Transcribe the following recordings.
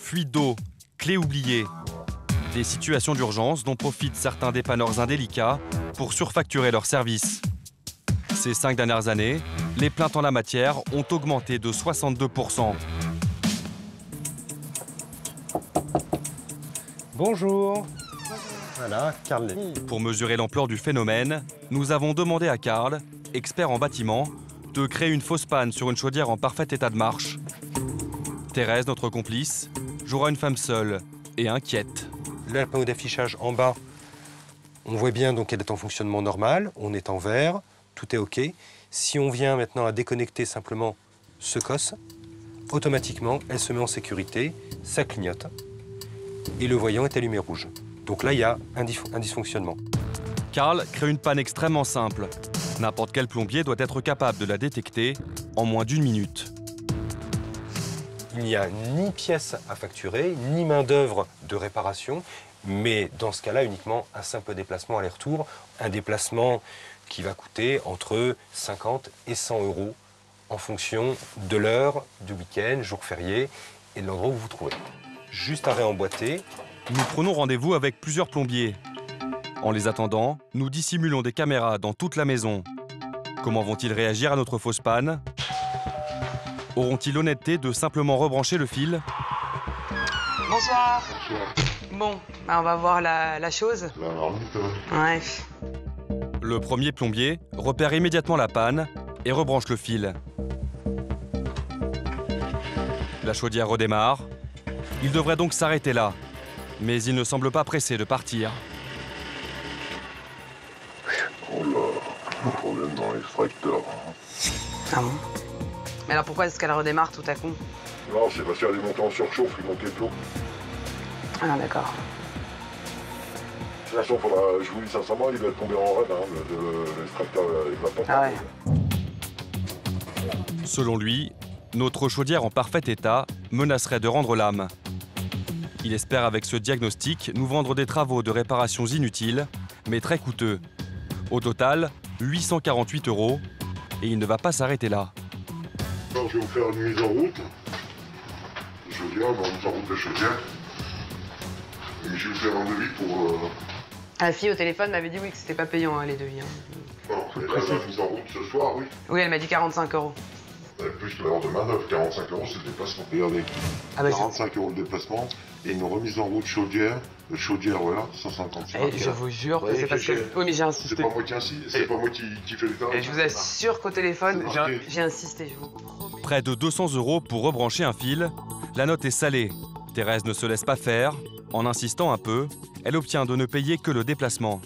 Fuite d'eau, clé oubliée. Des situations d'urgence dont profitent certains dépanneurs indélicats pour surfacturer leurs services. Ces 5 dernières années, les plaintes en la matière ont augmenté de 62%. Bonjour. Voilà, Karl. Pour mesurer l'ampleur du phénomène, nous avons demandé à Karl, expert en bâtiment, de créer une fausse panne sur une chaudière en parfait état de marche. Thérèse, notre complice, jouera une femme seule et inquiète. Là, le panneau d'affichage en bas, on voit bien donc qu'elle est en fonctionnement normal, on est en vert, tout est OK. Si on vient maintenant à déconnecter simplement ce COS, automatiquement, elle se met en sécurité, ça clignote et le voyant est allumé rouge. Donc là, il y a un dysfonctionnement. Karl crée une panne extrêmement simple. N'importe quel plombier doit être capable de la détecter en moins d'1 minute. Il n'y a ni pièce à facturer, ni main-d'œuvre de réparation, mais dans ce cas-là, uniquement un simple déplacement aller-retour, un déplacement qui va coûter entre 50 et 100 € en fonction de l'heure, du week-end, jour férié et de l'endroit où vous vous trouvez. Juste à réemboîter. Nous prenons rendez-vous avec plusieurs plombiers. En les attendant, nous dissimulons des caméras dans toute la maison. Comment vont-ils réagir à notre fausse panne? Auront-ils l'honnêteté de simplement rebrancher le fil? Bonsoir. Bonsoir. Bon, bah on va voir la chose. La marmite. Ouais. Le premier plombier repère immédiatement la panne et rebranche le fil. La chaudière redémarre. Il devrait donc s'arrêter là, mais il ne semble pas pressé de partir. Oh là, problème dans l'extracteur. Ah bon? Mais alors pourquoi est-ce qu'elle redémarre tout à coup? Non, c'est parce qu'il y a des montants en surchauffe, il manquait de l'eau. Ah d'accord. De toute façon, je vous dis sincèrement, il va tomber en rade, hein, l'extracteur, il va pas. Ah ouais. Selon lui, notre chaudière en parfait état menacerait de rendre l'âme. Il espère avec ce diagnostic nous vendre des travaux de réparation inutiles, mais très coûteux. Au total, 848 €, et il ne va pas s'arrêter là. Alors, je vais vous faire une mise en route. Je veux dire, une mise en route de chaudière. Et je vais vous faire un devis pour... La fille au téléphone m'avait dit oui que c'était pas payant hein, les devis. Hein. Non, et là, la mise en route ce soir, oui. Oui, elle m'a dit 45 €. Plus l'heure de main-d'œuvre, 45 € c'est le déplacement. Et avec Ah bah, 45 € le déplacement et une remise en route chaudière, voilà, 155. je vous jure que Ouais, c'est parce que... Oui, mais j'ai insisté. C'est pas moi qui insiste, c'est pas moi qui fais le temps. Et je vous assure qu'au téléphone, C'est marqué. j'ai insisté, je vous promets. Près de 200 € pour rebrancher un fil. La note est salée. Thérèse ne se laisse pas faire. En insistant un peu, elle obtient de ne payer que le déplacement.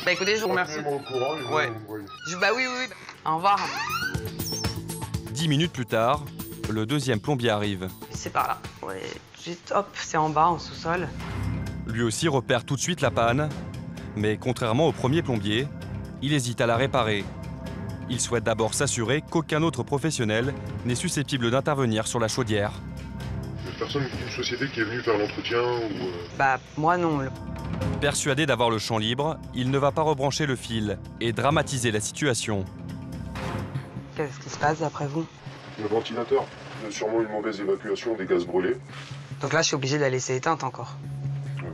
Bah écoutez, je vous remercie. Tenez-moi au courant et vous Ouais. me voyez. Bah oui, oui, oui. Au revoir. 10 minutes plus tard, le deuxième plombier arrive. C'est par là. Ouais, juste hop, c'est en bas, en sous-sol. Lui aussi repère tout de suite la panne, mais contrairement au premier plombier, il hésite à la réparer. Il souhaite d'abord s'assurer qu'aucun autre professionnel n'est susceptible d'intervenir sur la chaudière. Il y a personne d'une société qui est venue faire l'entretien ou... Bah, moi non. Persuadé d'avoir le champ libre, il ne va pas rebrancher le fil et dramatiser la situation. Qu'est-ce qui se passe d'après vous? Le ventilateur, il y a sûrement une mauvaise évacuation des gaz brûlés. Donc là, je suis obligé de la laisser éteinte encore.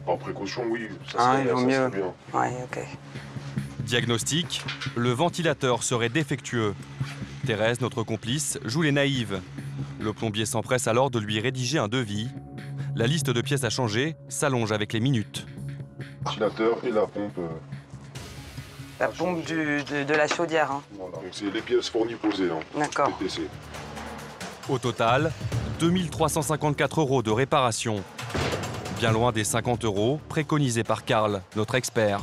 Par précaution, oui, ça Ah, serait il bien, vaut ça mieux. serait bien. Ouais, ok. Diagnostic, le ventilateur serait défectueux. Thérèse, notre complice, joue les naïves. Le plombier s'empresse alors de lui rédiger un devis. La liste de pièces à changer s'allonge avec les minutes. Le ventilateur et la pompe. La pompe de la chaudière, hein. Voilà. Donc c'est les pièces fournies posées, hein. D'accord. TTC. Au total, 2354 € de réparation. Bien loin des 50 € préconisés par Karl, notre expert.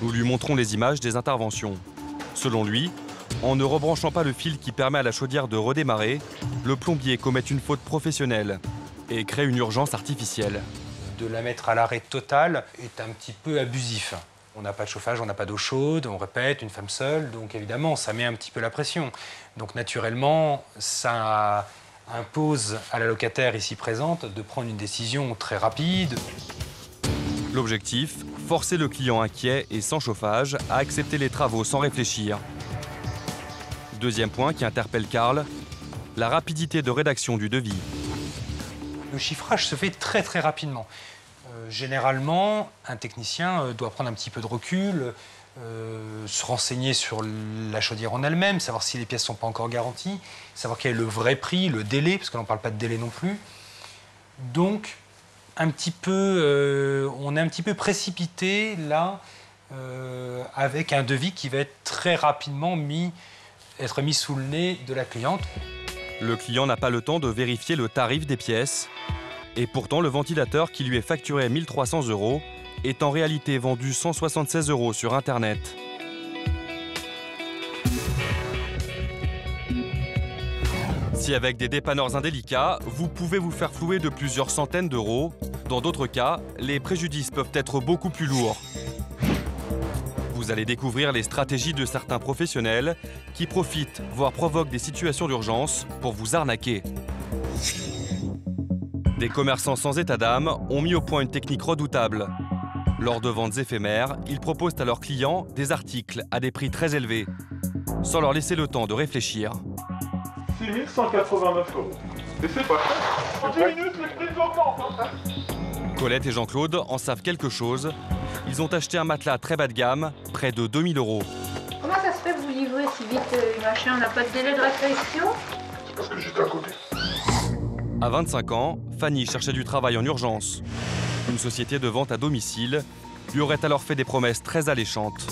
Nous lui montrons les images des interventions. Selon lui, en ne rebranchant pas le fil qui permet à la chaudière de redémarrer, le plombier commet une faute professionnelle et crée une urgence artificielle. De la mettre à l'arrêt total est un petit peu abusif. On n'a pas de chauffage, on n'a pas d'eau chaude, on répète, une femme seule, donc évidemment, ça met un petit peu la pression. Donc naturellement, ça impose à la locataire ici présente de prendre une décision très rapide. L'objectif, forcer le client inquiet et sans chauffage à accepter les travaux sans réfléchir. Deuxième point qui interpelle Karl, la rapidité de rédaction du devis. Le chiffrage se fait très très rapidement. Généralement, un technicien doit prendre un petit peu de recul, se renseigner sur la chaudière en elle-même, savoir si les pièces ne sont pas encore garanties, savoir quel est le vrai prix, le délai, parce qu'on ne parle pas de délai non plus. Donc, on est un petit peu précipité là, avec un devis qui va être très rapidement mis sous le nez de la cliente. Le client n'a pas le temps de vérifier le tarif des pièces. Et pourtant, le ventilateur qui lui est facturé 1 300 € est en réalité vendu 176 € sur Internet. Si avec des dépanneurs indélicats, vous pouvez vous faire flouer de plusieurs centaines d'euros, dans d'autres cas, les préjudices peuvent être beaucoup plus lourds. Vous allez découvrir les stratégies de certains professionnels qui profitent, voire provoquent des situations d'urgence pour vous arnaquer. Des commerçants sans état d'âme ont mis au point une technique redoutable. Lors de ventes éphémères, ils proposent à leurs clients des articles à des prix très élevés, sans leur laisser le temps de réfléchir. 6 189 €. Et c'est pas cher. En 10 minutes, les prix augmentent. Colette et Jean-Claude en savent quelque chose. Ils ont acheté un matelas très bas de gamme, près de 2 000 €. Comment ça se fait que vous livrez si vite, machin? On n'a pas de délai de réflexion? C'est parce que j'étais à côté. À 25 ans, Fanny cherchait du travail en urgence. Une société de vente à domicile lui aurait alors fait des promesses très alléchantes.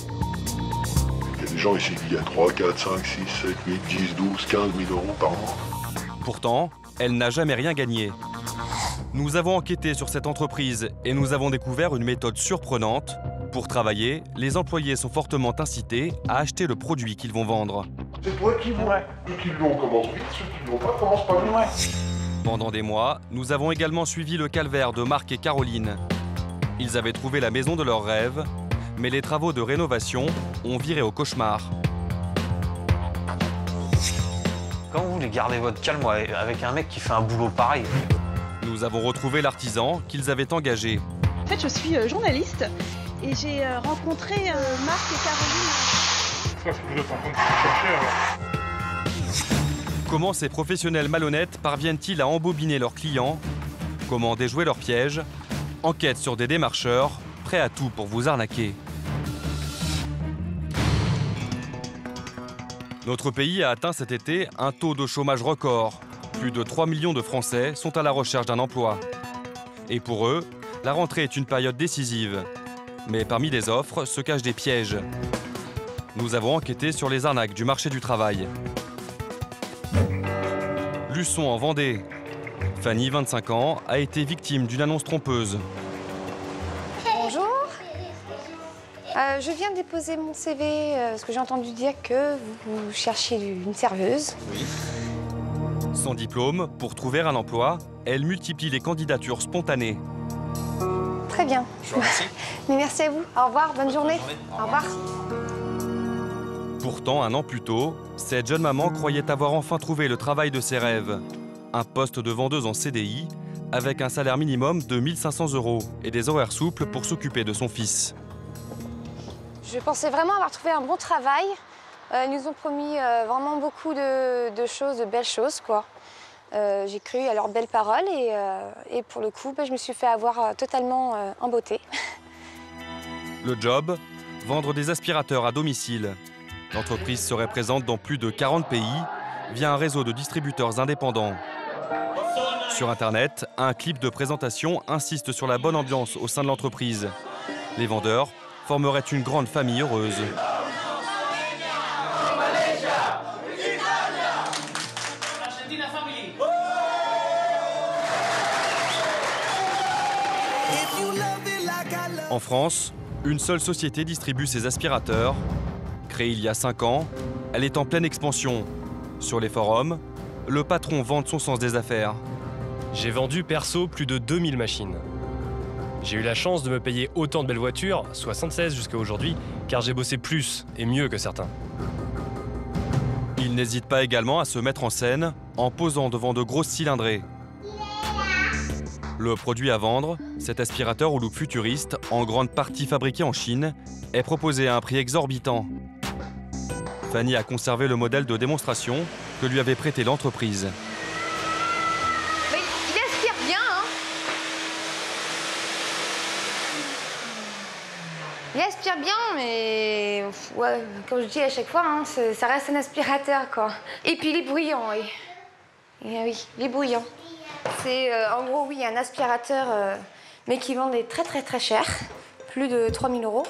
Il y a des gens ici qui gagnent 3, 4, 5, 6, 7, 8, 10, 12, 15 000 € par mois. Pourtant, elle n'a jamais rien gagné. Nous avons enquêté sur cette entreprise et nous avons découvert une méthode surprenante. Pour travailler, les employés sont fortement incités à acheter le produit qu'ils vont vendre. C'est toi qui vois. Ceux qui l'ont commencent vite, ceux qui l'ont pas commencent pas vite. Pendant des mois, nous avons également suivi le calvaire de Marc et Caroline. Ils avaient trouvé la maison de leurs rêves, mais les travaux de rénovation ont viré au cauchemar. Comment vous voulez garder votre calme avec un mec qui fait un boulot pareil? Nous avons retrouvé l'artisan qu'ils avaient engagé. En fait, je suis journaliste et j'ai rencontré Marc et Caroline. Ça, c'est que vous êtes en train de chercher alors. Comment ces professionnels malhonnêtes parviennent-ils à embobiner leurs clients? Comment déjouer leurs pièges? Enquête sur des démarcheurs, prêts à tout pour vous arnaquer. Notre pays a atteint cet été un taux de chômage record. Plus de 3 millions de Français sont à la recherche d'un emploi. Et pour eux, la rentrée est une période décisive. Mais parmi les offres se cachent des pièges. Nous avons enquêté sur les arnaques du marché du travail. Luçon en Vendée. Fanny, 25 ans, a été victime d'une annonce trompeuse. Bonjour. Je viens déposer mon CV parce que j'ai entendu dire que vous cherchiez une serveuse. Oui. Sans diplôme, pour trouver un emploi, elle multiplie les candidatures spontanées. Très bien. Je vous remercie. Mais merci à vous. Au revoir, bonne journée. Au revoir. Pourtant, un an plus tôt, cette jeune maman croyait avoir enfin trouvé le travail de ses rêves. Un poste de vendeuse en CDI, avec un salaire minimum de 1 500 € et des horaires souples pour s'occuper de son fils. Je pensais vraiment avoir trouvé un bon travail. Ils nous ont promis vraiment beaucoup de choses, de belles choses, quoi. J'ai cru à leurs belles paroles et pour le coup, je me suis fait avoir totalement en beauté. Le job, vendre des aspirateurs à domicile. L'entreprise serait présente dans plus de 40 pays via un réseau de distributeurs indépendants. Sur Internet, un clip de présentation insiste sur la bonne ambiance au sein de l'entreprise. Les vendeurs formeraient une grande famille heureuse. En France, une seule société distribue ces aspirateurs. Créée il y a 5 ans, elle est en pleine expansion. Sur les forums, le patron vante son sens des affaires. J'ai vendu perso plus de 2000 machines. J'ai eu la chance de me payer autant de belles voitures, 76 jusqu'à aujourd'hui, car j'ai bossé plus et mieux que certains. Il n'hésite pas également à se mettre en scène en posant devant de grosses cylindrées. Le produit à vendre, cet aspirateur au look futuriste, en grande partie fabriqué en Chine, est proposé à un prix exorbitant. Fanny a conservé le modèle de démonstration que lui avait prêté l'entreprise. Il aspire bien, hein. Il aspire bien, mais ouais, comme je dis à chaque fois, hein, ça reste un aspirateur, quoi. Et puis il est bruyant, oui. Oui, il est bruyant. C'est en gros, oui, un aspirateur, mais qui vend des très très très cher, plus de 3000 €.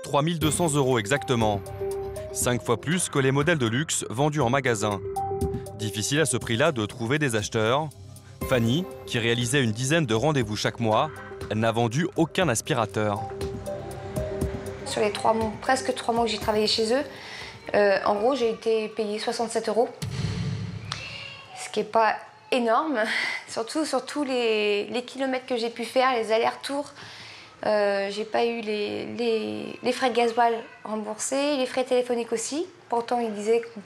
3200 € exactement. 5 fois plus que les modèles de luxe vendus en magasin. Difficile à ce prix-là de trouver des acheteurs. Fanny, qui réalisait une dizaine de rendez-vous chaque mois, n'a vendu aucun aspirateur. Sur les presque 3 mois que j'ai travaillé chez eux, en gros, j'ai été payée 67 €. Ce qui n'est pas énorme, surtout sur tous les kilomètres que j'ai pu faire, les allers-retours. J'ai pas eu les frais de gasoil remboursés, les frais téléphoniques aussi. Pourtant, ils disaient qu'on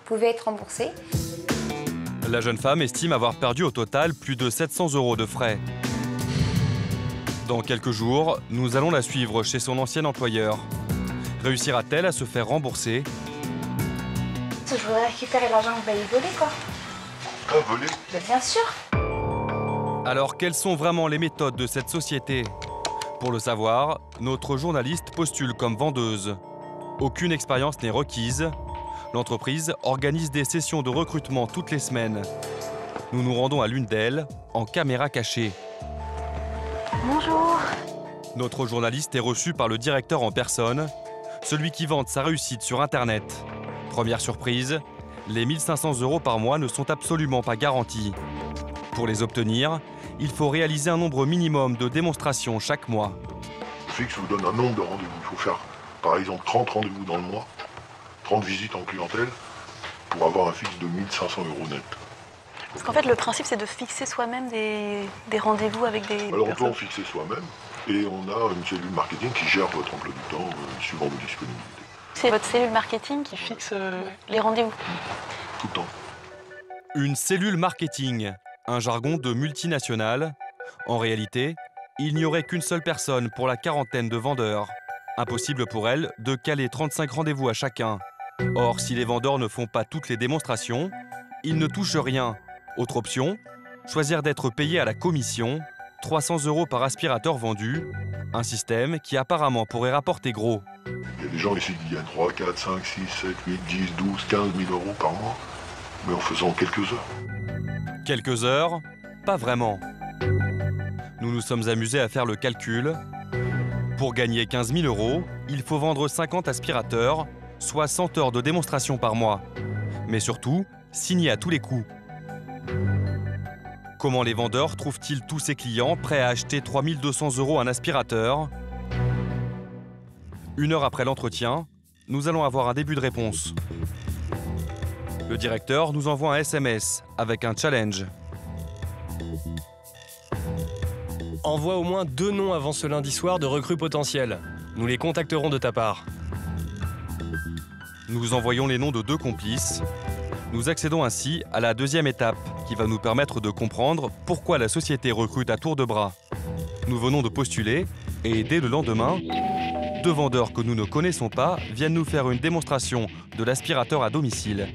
pouvait être remboursé. La jeune femme estime avoir perdu au total plus de 700 € de frais. Dans quelques jours, nous allons la suivre chez son ancien employeur. Réussira-t-elle à se faire rembourser? Je voudrais récupérer l'argent que vous m'avez volé, quoi. Ah, volé? Bien sûr. Alors, quelles sont vraiment les méthodes de cette société? Pour le savoir, notre journaliste postule comme vendeuse. Aucune expérience n'est requise. L'entreprise organise des sessions de recrutement toutes les semaines. Nous nous rendons à l'une d'elles, en caméra cachée. Bonjour. Notre journaliste est reçu par le directeur en personne, celui qui vante sa réussite sur Internet. Première surprise, les 1500 € par mois ne sont absolument pas garantis. Pour les obtenir, il faut réaliser un nombre minimum de démonstrations chaque mois. Fixe vous donne un nombre de rendez-vous. Il faut faire, par exemple, 30 rendez-vous dans le mois, 30 visites en clientèle, pour avoir un fixe de 1500 € net. Parce qu'en fait, le principe, c'est de fixer soi-même des rendez-vous avec des Alors, on peut en personnes. fixer soi-même, et on a une cellule marketing qui gère votre emploi du temps suivant vos disponibilités. C'est votre cellule marketing qui fixe les rendez-vous. Tout le temps. Une cellule marketing, un jargon de multinationale. En réalité, il n'y aurait qu'une seule personne pour la quarantaine de vendeurs. Impossible pour elle de caler 35 rendez-vous à chacun. Or, si les vendeurs ne font pas toutes les démonstrations, ils ne touchent rien. Autre option, choisir d'être payé à la commission, 300 € par aspirateur vendu, un système qui apparemment pourrait rapporter gros. Il y a des gens ici qui gagnent 3, 4, 5, 6, 7, 8, 10, 12, 15 000 € par mois, mais en faisant quelques heures. Quelques heures? Pas vraiment. Nous nous sommes amusés à faire le calcul. Pour gagner 15 000 €, il faut vendre 50 aspirateurs, soit 100 heures de démonstration par mois. Mais surtout, signer à tous les coups. Comment les vendeurs trouvent-ils tous ces clients prêts à acheter 3200 € un aspirateur? Une heure après l'entretien, nous allons avoir un début de réponse. Le directeur nous envoie un SMS avec un challenge. Envoie au moins 2 noms avant ce lundi soir de recrues potentielles. Nous les contacterons de ta part. Nous envoyons les noms de 2 complices. Nous accédons ainsi à la deuxième étape qui va nous permettre de comprendre pourquoi la société recrute à tour de bras. Nous venons de postuler et dès le lendemain, 2 vendeurs que nous ne connaissons pas viennent nous faire une démonstration de l'aspirateur à domicile.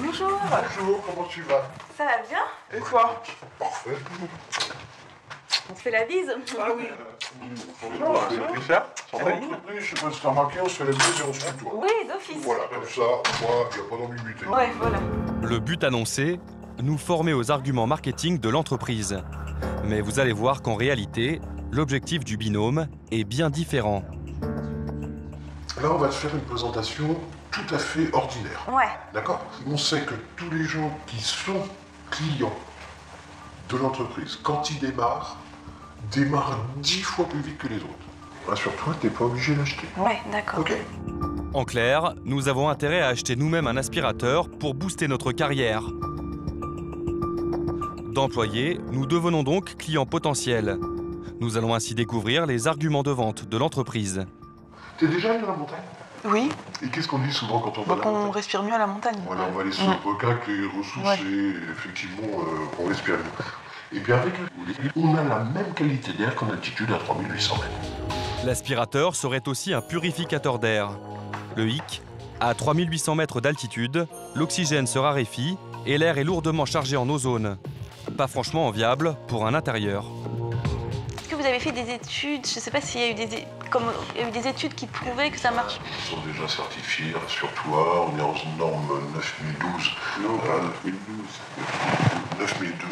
Bonjour. Bonjour, comment tu vas? Ça va bien? Et toi? Parfait. On se fait la bise? Ah oui. Bonjour, c'est Richard. Entreprise, je sais pas si t'as remarqué, on se fait la bise et on se tutoie. Oui, d'office. Voilà, comme ça, moi, il n'y a pas d'ambiguïté. Ouais, voilà. Le but annoncé, nous former aux arguments marketing de l'entreprise. Mais vous allez voir qu'en réalité, l'objectif du binôme est bien différent. Là, on va te faire une présentation tout à fait ordinaire. Ouais. D'accord? On sait que tous les gens qui sont clients de l'entreprise, quand ils démarrent 10 fois plus vite que les autres. Rassure-toi, t'es pas obligé d'acheter. Ouais, d'accord. Ok? En clair, nous avons intérêt à acheter nous-mêmes un aspirateur pour booster notre carrière. D'employés, nous devenons donc clients potentiels. Nous allons ainsi découvrir les arguments de vente de l'entreprise. T'es déjà allé à la montagne? Oui, Et qu'est-ce qu'on dit souvent quand on va à la qu'on montagne? respire mieux à la montagne. Voilà, on va laisser au requin les ressources Ouais. et effectivement, on respire mieux. Et bien avec le on a la même qualité d'air qu'en altitude à 3800 mètres. L'aspirateur serait aussi un purificateur d'air. Le hic, à 3800 mètres d'altitude, l'oxygène se raréfie et l'air est lourdement chargé en ozone. Pas franchement enviable pour un intérieur. Est-ce que vous avez fait des études? Je ne sais pas s'il y a eu il y a eu des études qui prouvaient que ça marche. Ils sont déjà certifiés, rassure-toi, on est en norme 9012. Non, pas 9012. 9002.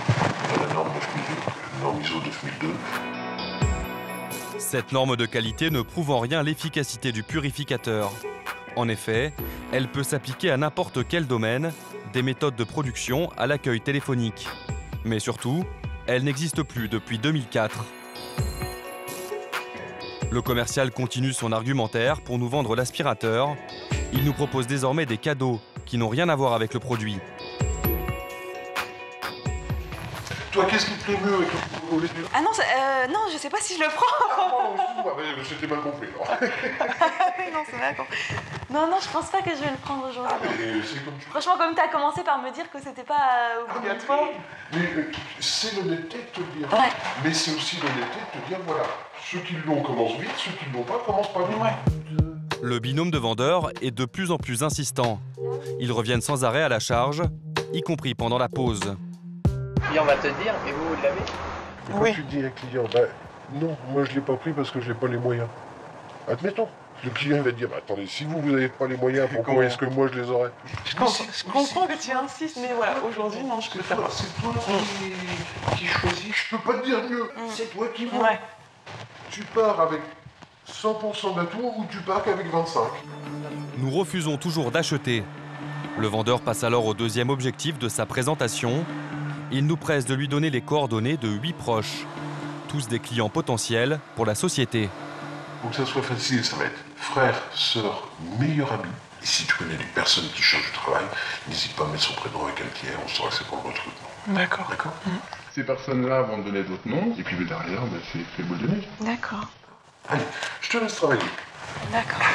La norme 9002, norme ISO 9002. Cette norme de qualité ne prouve en rien l'efficacité du purificateur. En effet, elle peut s'appliquer à n'importe quel domaine, des méthodes de production à l'accueil téléphonique. Mais surtout, elle n'existe plus depuis 2004. Le commercial continue son argumentaire pour nous vendre l'aspirateur. Il nous propose désormais des cadeaux qui n'ont rien à voir avec le produit. Toi, qu'est-ce qui te plaît mieux avec le Ah non, non, je sais pas si je le prends. C'était mal compris. Non, c'est d'accord. Non, je pense pas que je vais le prendre aujourd'hui. Franchement, comme tu as commencé par me dire que c'était pas obligatoire. Mais c'est l'honnêteté de te le dire. Ouais. Mais c'est aussi l'honnêteté de te dire, voilà, ceux qui l'ont commencent vite, ceux qui ne l'ont pas commencent pas vite. Ouais. Le binôme de vendeurs est de plus en plus insistant. Ils reviennent sans arrêt à la charge, y compris pendant la pause. Et on va te dire, et vous l'avez? Quand tu dis à un client, non, moi je ne l'ai pas pris parce que je n'ai pas les moyens. Admettons, le client va te dire, attendez, si vous n'avez pas les moyens, pourquoi est-ce que moi je les aurais? Je comprends que tu insistes, mais voilà, aujourd'hui, non, je peux pas. C'est toi qui choisis, je peux pas te dire mieux, c'est toi qui vois. Ouais. Tu pars avec 100% d'atours ou tu pars qu'avec 25? Nous refusons toujours d'acheter. Le vendeur passe alors au deuxième objectif de sa présentation. Il nous presse de lui donner les coordonnées de 8 proches, tous des clients potentiels pour la société. Pour que ça soit facile, ça va être frère, sœur, meilleur ami. Et si tu connais des personnes qui cherchent du travail, n'hésite pas à mettre son prénom avec un tiers, on saura que c'est pour le recrutement. D'accord. D'accord. Ces personnes-là vont te donner d'autres noms, et puis derrière, c'est boule de neige. D'accord. Allez, je te laisse travailler. D'accord.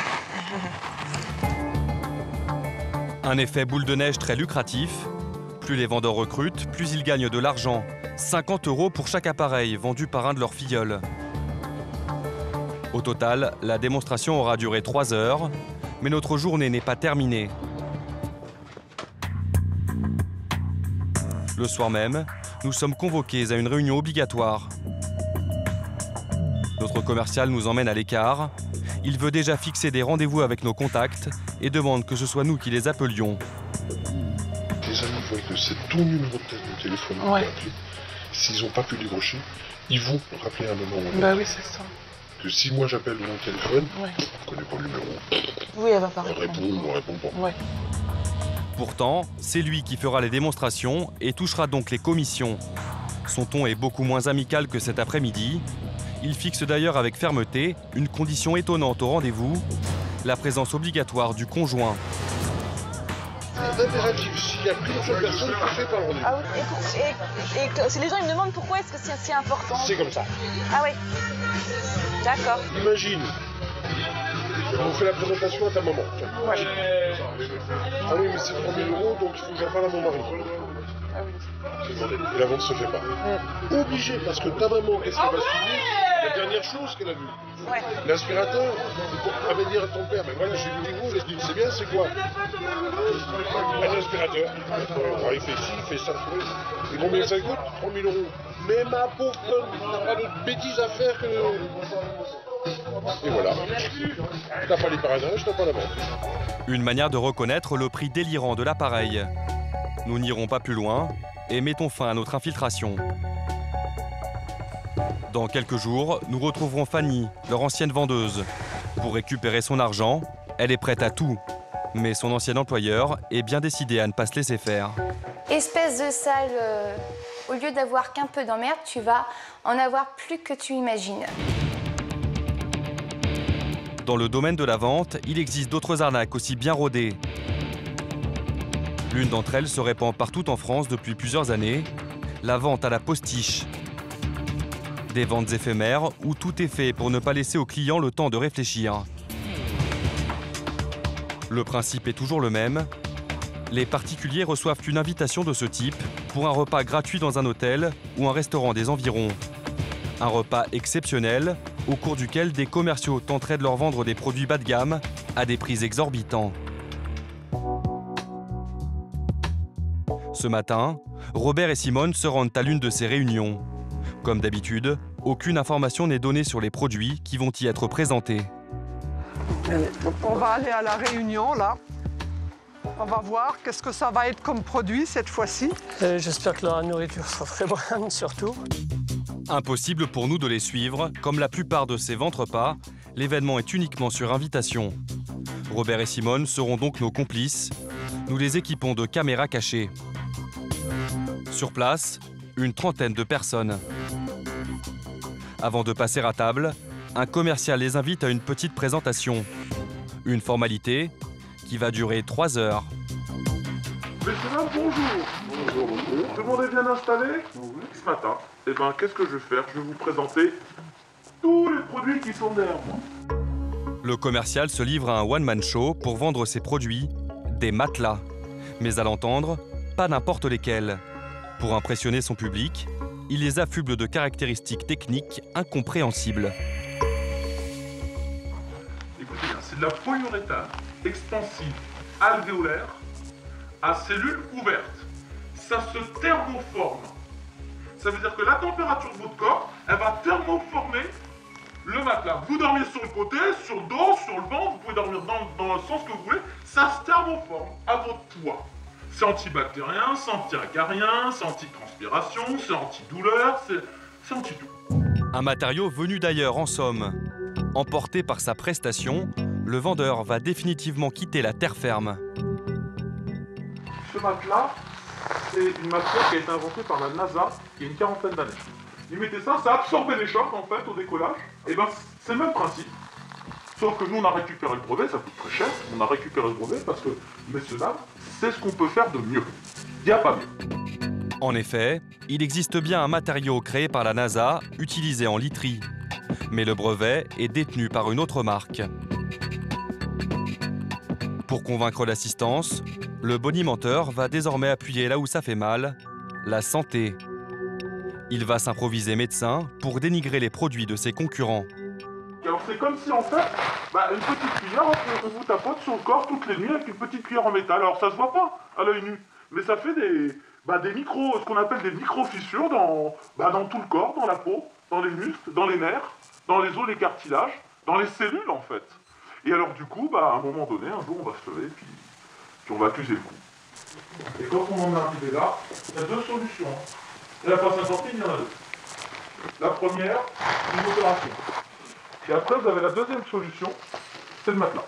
Un effet boule de neige très lucratif. Plus les vendeurs recrutent, plus ils gagnent de l'argent. 50 € pour chaque appareil vendu par un de leurs filleuls. Au total, la démonstration aura duré 3 heures, mais notre journée n'est pas terminée. Le soir même, nous sommes convoqués à une réunion obligatoire. Notre commercial nous emmène à l'écart. Il veut déjà fixer des rendez-vous avec nos contacts et demande que ce soit nous qui les appelions. Tes amis voient que c'est ton numéro de téléphone qui est appelé. S'ils n'ont pas pu décrocher, ils vont rappeler à un moment ou à un autre. Bah oui, c'est ça. Que si moi j'appelle mon téléphone, je ne connais pas le numéro. Oui, elle va pas répondre. Elle répond ou elle répond pas. Ouais. Pourtant, c'est lui qui fera les démonstrations et touchera donc les commissions. Son ton est beaucoup moins amical que cet après-midi. Il fixe d'ailleurs avec fermeté une condition étonnante au rendez-vous, la présence obligatoire du conjoint. C'est impératif, s'il y a plusieurs personnes, tu fais pas le rendez-vous. Ah oui, et si les gens ils me demandent pourquoi est-ce que c'est si important? C'est comme ça. Ah oui. D'accord. Imagine, on fait la présentation à ta maman. Ouais. Ah oui, mais c'est 3 000 €, donc il faut que j'en parle à mon mari. Ah oui. Et la vente se fait pas. Obligé, parce que ta maman, qu'est-ce qu'elle va souligner? La dernière chose qu'elle a vue. Ouais. L'aspirateur, elle va dire à ton père, mais voilà, j'ai vu du goût, c'est bien, c'est quoi? Un aspirateur. Alors, il fait ci, il fait ça. Et combien ça coûte? 3 000 €. Mais ma pauvre conne, t'as pas d'autre bêtises à faire que... Et voilà. T'as pas les paradages, t'as pas la vente. Une manière de reconnaître le prix délirant de l'appareil. Nous n'irons pas plus loin et mettons fin à notre infiltration. Dans quelques jours, nous retrouverons Fanny, leur ancienne vendeuse. Pour récupérer son argent, elle est prête à tout. Mais son ancien employeur est bien décidé à ne pas se laisser faire. Espèce de sale, au lieu d'avoir qu'un peu d'emmerde, tu vas en avoir plus que tu imagines. Dans le domaine de la vente, il existe d'autres arnaques aussi bien rodées. L'une d'entre elles se répand partout en France depuis plusieurs années, la vente à la postiche. Des ventes éphémères où tout est fait pour ne pas laisser au client le temps de réfléchir. Le principe est toujours le même. Les particuliers reçoivent une invitation de ce type pour un repas gratuit dans un hôtel ou un restaurant des environs. Un repas exceptionnel au cours duquel des commerciaux tenteraient de leur vendre des produits bas de gamme à des prix exorbitants. Ce matin, Robert et Simone se rendent à l'une de ces réunions. Comme d'habitude, aucune information n'est donnée sur les produits qui vont y être présentés. On va aller à la réunion, là. On va voir qu'est-ce que ça va être comme produit cette fois-ci. J'espère que la nourriture sera très bonne, surtout. Impossible pour nous de les suivre, comme la plupart de ces ventre-pas, l'événement est uniquement sur invitation. Robert et Simone seront donc nos complices. Nous les équipons de caméras cachées. Sur place, une trentaine de personnes. Avant de passer à table, un commercial les invite à une petite présentation. Une formalité qui va durer 3 heures. Messieurs, dames, bonjour. Bonjour. Tout le monde est bien installé? Ce matin, qu'est-ce que je vais faire? Je vais vous présenter tous les produits qui sont derrière moi. Le commercial se livre à un one-man show pour vendre ses produits, des matelas. Mais à l'entendre, pas n'importe lesquels. Pour impressionner son public, il les affuble de caractéristiques techniques incompréhensibles. Écoutez bien, c'est de la polyuréthane expansive alvéolaire à cellules ouvertes. Ça se thermoforme. Ça veut dire que la température de votre corps, elle va thermoformer le matelas. Vous dormez sur le côté, sur le dos, sur le ventre, vous pouvez dormir dans le sens que vous voulez, ça se thermoforme à votre poids. C'est antibactérien, c'est anti-acarien, c'est anti-transpiration, c'est anti-douleur, c'est anti-tout. Un matériau venu d'ailleurs en somme. Emporté par sa prestation, le vendeur va définitivement quitter la terre ferme. Ce matelas, c'est une matière qui a été inventée par la NASA il y a une quarantaine d'années. Ils mettaient ça absorbait les chocs en fait au décollage. Et c'est le même principe. Sauf que nous on a récupéré le brevet, ça coûte très cher. On a récupéré le brevet parce que, messieurs dames, c'est ce qu'on peut faire de mieux. Il n'y a pas mieux. En effet, il existe bien un matériau créé par la NASA, utilisé en literie. Mais le brevet est détenu par une autre marque. Pour convaincre l'assistance, le bonimenteur va désormais appuyer là où ça fait mal, la santé. Il va s'improviser médecin pour dénigrer les produits de ses concurrents. Alors c'est comme si en fait, une petite cuillère, on vous tapote sur le corps toutes les nuits avec une petite cuillère en métal. Alors ça se voit pas à l'œil nu, mais ça fait des micro, ce qu'on appelle des micro-fissures dans tout le corps, dans la peau, dans les muscles, dans les nerfs, dans les os, les cartilages, dans les cellules en fait. Et alors du coup, à un moment donné, un jour on va se lever, puis on va accuser le coup. Et quand on en est arrivé là, il y a 2 solutions. Il n'y en a pas 50 000, il y en a 2. La première, une opération. Et après, vous avez la deuxième solution, c'est le matelas.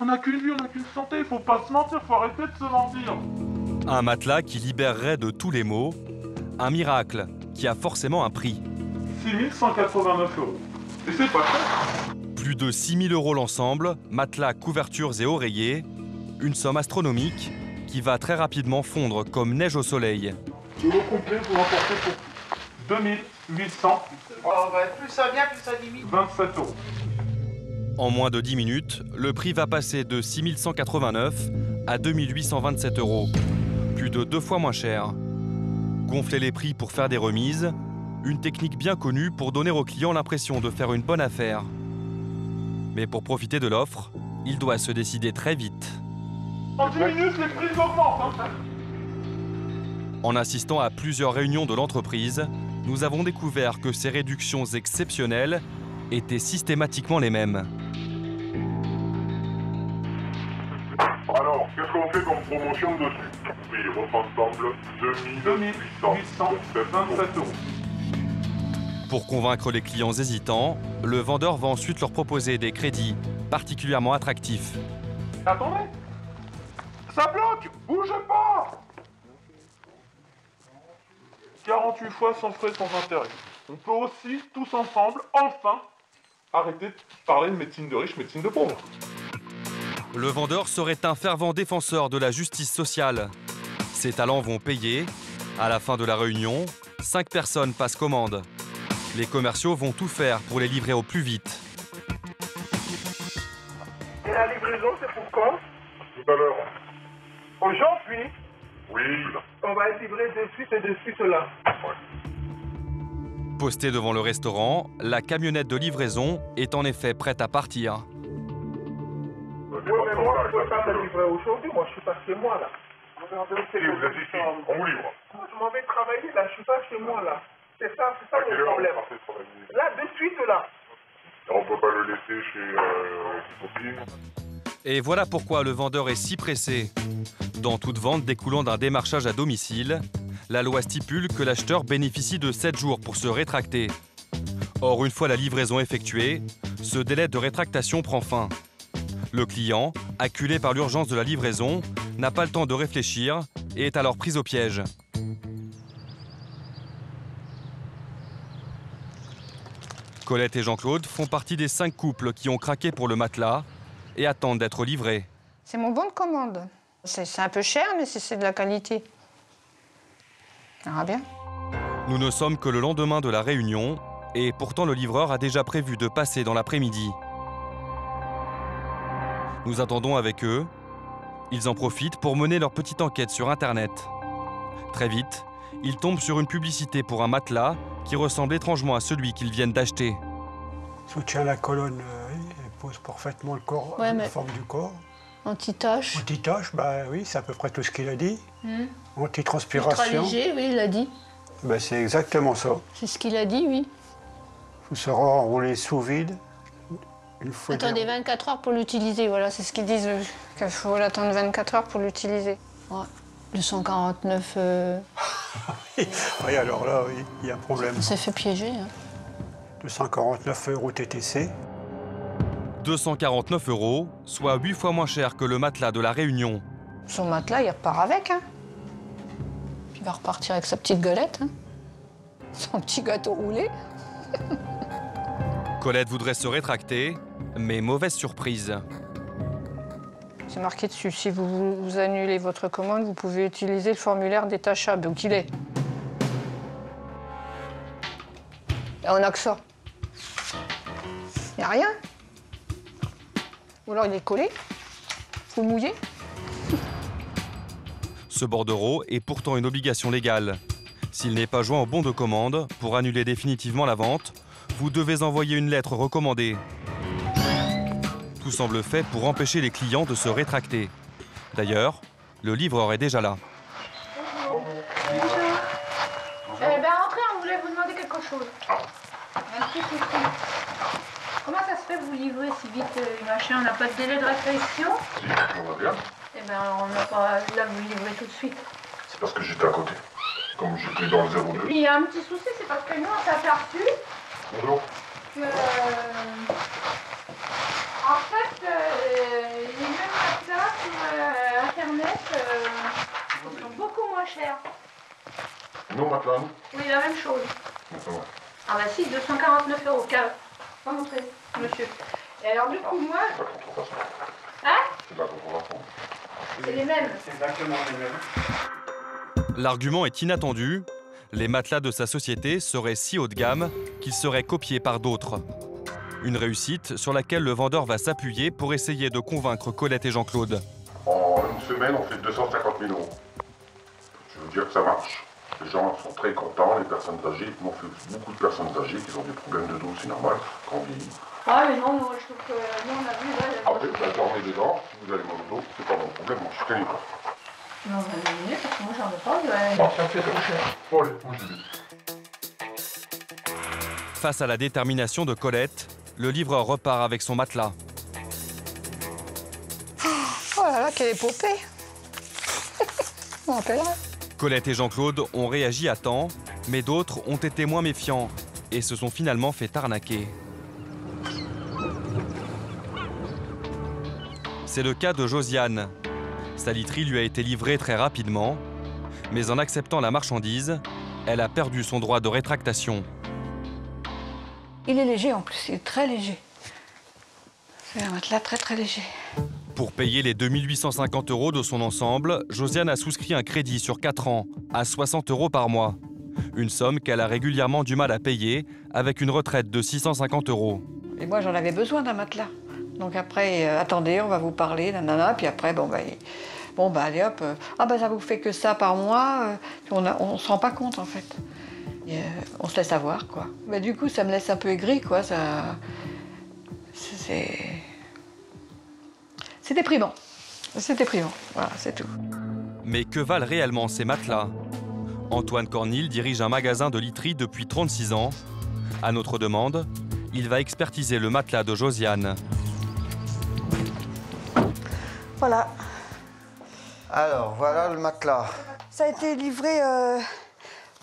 On n'a qu'une vie, on n'a qu'une santé, il faut pas se mentir, il faut arrêter de se mentir. Un matelas qui libérerait de tous les maux, un miracle qui a forcément un prix. 6 189 €. Et c'est pas cher. Plus de 6 000 € l'ensemble, matelas, couvertures et oreillers, une somme astronomique qui va très rapidement fondre comme neige au soleil. Le lot complet, vous l'emportez pour 2800. Plus ça vient, plus ça diminue. 27 €. En moins de 10 minutes, le prix va passer de 6 189 à 2 827 €. Plus de 2 fois moins cher. Gonfler les prix pour faire des remises, une technique bien connue pour donner aux clients l'impression de faire une bonne affaire. Mais pour profiter de l'offre, il doit se décider très vite. En 10 minutes, les prix augmentent. En assistant à plusieurs réunions de l'entreprise, nous avons découvert que ces réductions exceptionnelles étaient systématiquement les mêmes. Alors, qu'est-ce qu'on fait comme promotion dessus? Oui, votre ensemble, 2827 €. Pour convaincre les clients hésitants, le vendeur va ensuite leur proposer des crédits particulièrement attractifs. Attendez, ça bloque, bougez pas. 48 fois sans frais, sans intérêt. On peut aussi, tous ensemble, enfin, arrêter de parler de médecine de riches, médecine de pauvres. Le vendeur serait un fervent défenseur de la justice sociale. Ses talents vont payer. À la fin de la réunion, 5 personnes passent commande. Les commerciaux vont tout faire pour les livrer au plus vite. Et la livraison, c'est pour quand? Tout à l'heure. Aujourd'hui? Oui. On va être livré de suite et de suite là. Postée devant le restaurant, la camionnette de livraison est en effet prête à partir. Oui, mais moi, je ne peux pas me livrer aujourd'hui. Moi, je suis pas chez moi là. Si vous êtes ici, on vous livre. Je m'en vais travailler là, je suis pas chez moi là. C'est ça le problème. Là, de suite, là. On peut pas le laisser chez copine. Et voilà pourquoi le vendeur est si pressé. Dans toute vente découlant d'un démarchage à domicile, la loi stipule que l'acheteur bénéficie de 7 jours pour se rétracter. Or, une fois la livraison effectuée, ce délai de rétractation prend fin. Le client, acculé par l'urgence de la livraison, n'a pas le temps de réfléchir et est alors pris au piège. Colette et Jean-Claude font partie des 5 couples qui ont craqué pour le matelas et attendent d'être livrés. C'est mon bon de commande. C'est un peu cher, mais c'est de la qualité. On verra bien. Nous ne sommes que le lendemain de la réunion et pourtant le livreur a déjà prévu de passer dans l'après-midi. Nous attendons avec eux. Ils en profitent pour mener leur petite enquête sur Internet. Très vite, ils tombent sur une publicité pour un matelas qui ressemble étrangement à celui qu'ils viennent d'acheter. Soutient la colonne, elle pose parfaitement le corps, ouais, la forme du corps. Anti-tache. Anti-tache, bah oui, c'est à peu près tout ce qu'il a dit. Anti-transpiration. Ultra léger, oui, il a dit. Bah, c'est exactement ça. C'est ce qu'il a dit, oui. Vous serez enroulé sous vide. Attendez 24 heures pour l'utiliser, voilà, c'est ce qu'ils disent, qu'il faut l'attendre 24 heures pour l'utiliser. Ouais. 249... Oui, alors là, oui, il y a un problème. On s'est fait piéger. Hein. 249 € TTC. 249 €, soit 8 fois moins cher que le matelas de la Réunion. Son matelas, il repart avec. Hein. Il va repartir avec sa petite galette, hein. Son petit gâteau roulé. Colette voudrait se rétracter, mais mauvaise surprise. C'est marqué dessus, si vous annulez votre commande, vous pouvez utiliser le formulaire détachable, donc il est. Et on n'a que ça. Il n'y a rien. Ou alors il est collé, faut le mouiller. Ce bordereau est pourtant une obligation légale. S'il n'est pas joint au bon de commande, pour annuler définitivement la vente, vous devez envoyer une lettre recommandée. Tout semble fait pour empêcher les clients de se rétracter. D'ailleurs, le livreur est déjà là. Bonjour. Entrez, on voulait vous demander quelque chose. Un petit souci. Comment ça se fait que vous livrez si vite machin? On n'a pas de délai de réflexion? Si, on va bien. Eh ben, on n'a pas... Là, vous livrez tout de suite. C'est parce que j'étais à côté. Comme j'étais dans le 02. Il y a un petit souci, c'est parce que nous, on s'est aperçu Bonjour. que... en fait, les mêmes matelas sur Internet sont beaucoup moins chers. Non, matelas, nous? Oui, la même chose. D'accord. Ah bah si, 249 €. Pas montrer, monsieur. Et alors, du coup, moi... C'est de la contrefaçon. Hein? C'est de la contrefaçon. C'est les mêmes. C'est exactement les mêmes. L'argument est inattendu. Les matelas de sa société seraient si haut de gamme qu'ils seraient copiés par d'autres. Une réussite sur laquelle le vendeur va s'appuyer pour essayer de convaincre Colette et Jean-Claude. En une semaine, on fait 250 000 €. Je veux dire que ça marche. Les gens sont très contents, les personnes âgées. Nous, on fait beaucoup de personnes âgées qui ont des problèmes de dos, c'est normal, quand on vieillit. Ah mais non, moi je trouve que nous on a vu... Après, vous dormez dedans, si vous avez mal au dos, c'est pas mon problème, moi je connais pas. Non, on va diminuer parce que moi j'en ai pas. Non, ça fait trop cher. Bon, allez, moi je dis. Face à la détermination de Colette, le livreur repart avec son matelas. Oh là là, quelle épopée. On rappellera. Colette et Jean-Claude ont réagi à temps, mais d'autres ont été moins méfiants et se sont finalement fait arnaquer. C'est le cas de Josiane. Sa literie lui a été livrée très rapidement, mais en acceptant la marchandise, elle a perdu son droit de rétractation. Il est léger en plus, il est très léger. C'est un matelas très très léger. Pour payer les 2850 € de son ensemble, Josiane a souscrit un crédit sur 4 ans, à 60 € par mois. Une somme qu'elle a régulièrement du mal à payer, avec une retraite de 650 €. Et moi, j'en avais besoin d'un matelas. Donc après, attendez, on va vous parler, nanana, puis après, allez hop, ça vous fait que ça par mois, on se rend pas compte en fait. Et, on se laisse avoir, quoi. Mais du coup, ça me laisse un peu aigri, quoi, ça... C'est déprimant. C'est déprimant, voilà, c'est tout. Mais que valent réellement ces matelas? Antoine Cornil dirige un magasin de literie depuis 36 ans. À notre demande, il va expertiser le matelas de Josiane. Voilà. Alors, voilà le matelas. Ça a été livré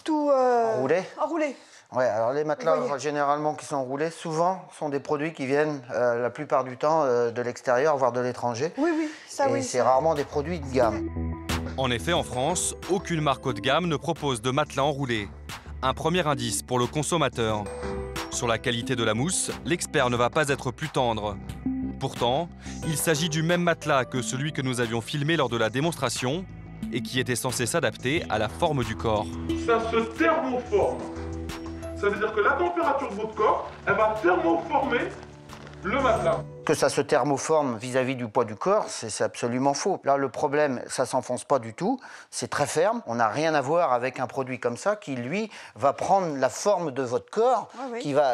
tout... Enroulé. Enroulé. Ouais, alors les matelas généralement qui sont roulés, souvent sont des produits qui viennent la plupart du temps de l'extérieur, voire de l'étranger. Oui, oui, ça oui. Et c'est rarement des produits de gamme. En effet, en France, aucune marque haut de gamme ne propose de matelas enroulés. Un premier indice pour le consommateur. Sur la qualité de la mousse, l'expert ne va pas être plus tendre. Pourtant, il s'agit du même matelas que celui que nous avions filmé lors de la démonstration et qui était censé s'adapter à la forme du corps. Ça se thermoforme. Ça veut dire que la température de votre corps, elle va thermoformer le matelas. Que ça se thermoforme vis-à-vis du poids du corps, c'est absolument faux. Là, le problème, ça s'enfonce pas du tout, c'est très ferme. On n'a rien à voir avec un produit comme ça qui, lui, va prendre la forme de votre corps,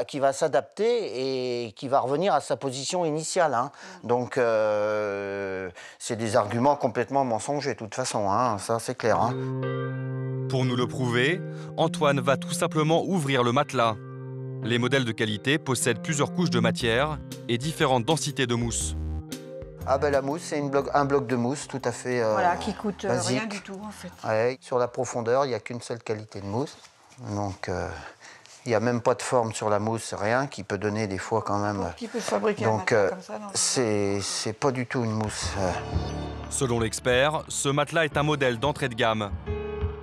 qui va s'adapter et qui va revenir à sa position initiale. Hein. Donc, c'est des arguments complètement mensongers, de toute façon, hein. Ça c'est clair. Hein. Pour nous le prouver, Antoine va tout simplement ouvrir le matelas. Les modèles de qualité possèdent plusieurs couches de matière et différentes densités de mousse. Ah ben la mousse, c'est un bloc de mousse tout à fait voilà, qui coûte basique. rien du tout en fait. Ouais, sur la profondeur, il n'y a qu'une seule qualité de mousse. Donc il n'y a même pas de forme sur la mousse, rien, qui peut donner des fois quand même... Qui peut fabriquer donc, un matelas comme ça, c'est pas du tout une mousse. Selon l'expert, ce matelas est un modèle d'entrée de gamme.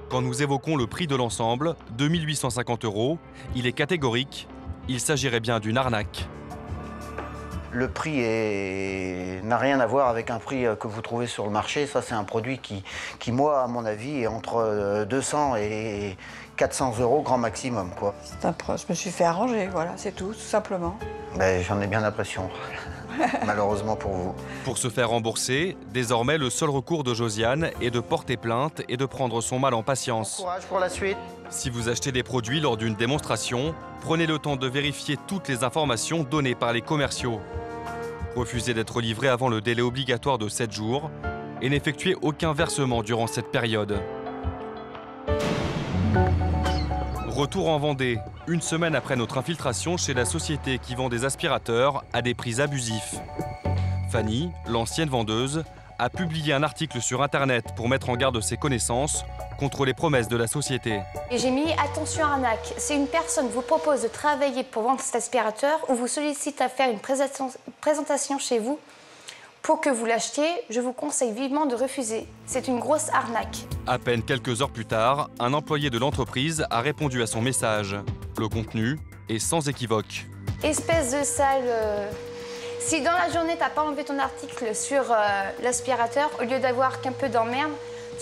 Quand nous évoquons le prix de l'ensemble, 2 850 €, il est catégorique, il s'agirait bien d'une arnaque. Le prix n'a rien à voir avec un prix que vous trouvez sur le marché. Ça, c'est un produit qui, moi, à mon avis, est entre 200 et 400 € grand maximum, quoi. Je me suis fait arranger, voilà, c'est tout simplement. Ben, j'en ai bien l'impression, malheureusement pour vous. Pour se faire rembourser, désormais, le seul recours de Josiane est de porter plainte et de prendre son mal en patience. Bon courage pour la suite. Si vous achetez des produits lors d'une démonstration, prenez le temps de vérifier toutes les informations données par les commerciaux. Refusez d'être livré avant le délai obligatoire de 7 jours et n'effectuez aucun versement durant cette période. Retour en Vendée, une semaine après notre infiltration chez la société qui vend des aspirateurs à des prix abusifs. Fanny, l'ancienne vendeuse, a publié un article sur Internet pour mettre en garde ses connaissances contre les promesses de la société. Et j'ai mis « Attention arnaque, si une personne vous propose de travailler pour vendre cet aspirateur ou vous sollicite à faire une présentation chez vous pour que vous l'achetiez, je vous conseille vivement de refuser. C'est une grosse arnaque. » À peine quelques heures plus tard, un employé de l'entreprise a répondu à son message. Le contenu est sans équivoque. Espèce de sale... Si dans la journée, t'as pas enlevé ton article sur l'aspirateur, au lieu d'avoir qu'un peu d'emmerde,